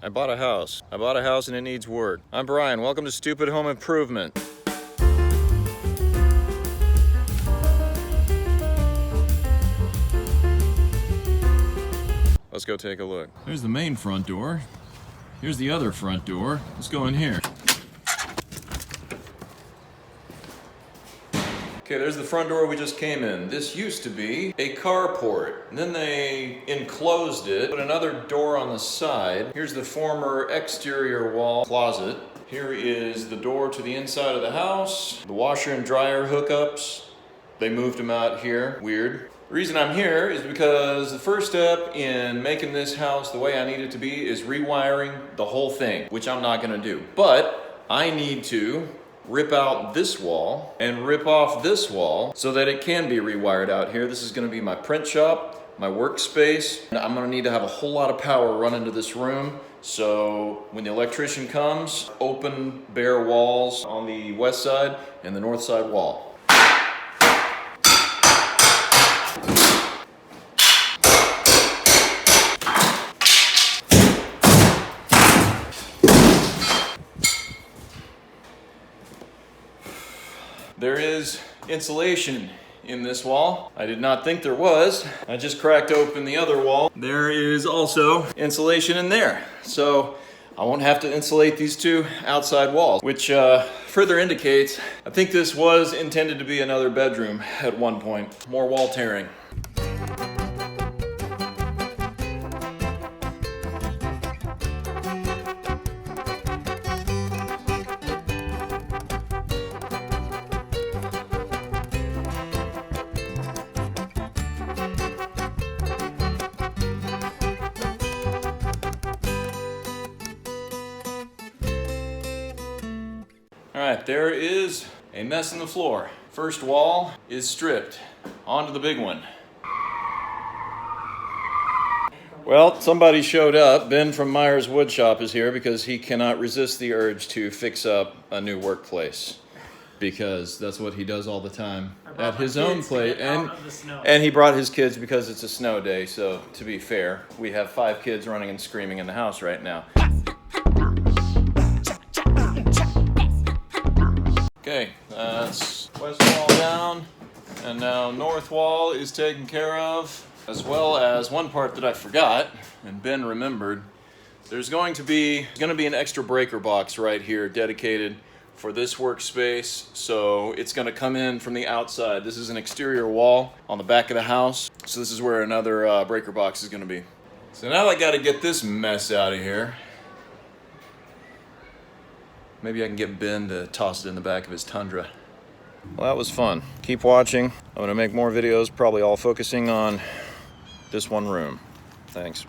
I bought a house. I bought a house and it needs work. I'm Brian. Welcome to Stupid Home Improvement. Let's go take a look. There's the main front door. Here's the other front door. Let's go in here. Okay, there's the front door we just came in. This used to be a carport. And then they enclosed it, put another door on the side. Here's the former exterior wall closet. Here is the door to the inside of the house. The washer and dryer hookups. They moved them out here. Weird. The reason I'm here is because the first step in making this house the way I need it to be is rewiring the whole thing, which I'm not gonna do. But I need to rip out this wall and rip off this wall so that it can be rewired out here. This is gonna be my print shop, my workspace. And I'm gonna need to have a whole lot of power run into this room. So when the electrician comes, open bare walls on the west side and the north side wall. There is insulation in this wall. I did not think there was. I just cracked open the other wall. There is also insulation in there. So I won't have to insulate these two outside walls, which further indicates I think this was intended to be another bedroom at one point. More wall tearing. All right, there is a mess in the floor. First wall is stripped. On to the big one. Well, somebody showed up. Ben from Myers Woodshop is here because he cannot resist the urge to fix up a new workplace, because that's what he does all the time at his own place. And he brought his kids because it's a snow day. So to be fair, we have 5 kids running and screaming in the house right now. Okay, that's west wall down, and now north wall is taken care of, as well as one part that I forgot, and Ben remembered. There's going to be an extra breaker box right here dedicated for this workspace, so it's going to come in from the outside. This is an exterior wall on the back of the house, so this is where another breaker box is going to be. So now I got to get this mess out of here. Maybe I can get Ben to toss it in the back of his Tundra. Well, that was fun. Keep watching. I'm gonna make more videos, probably all focusing on this one room. Thanks.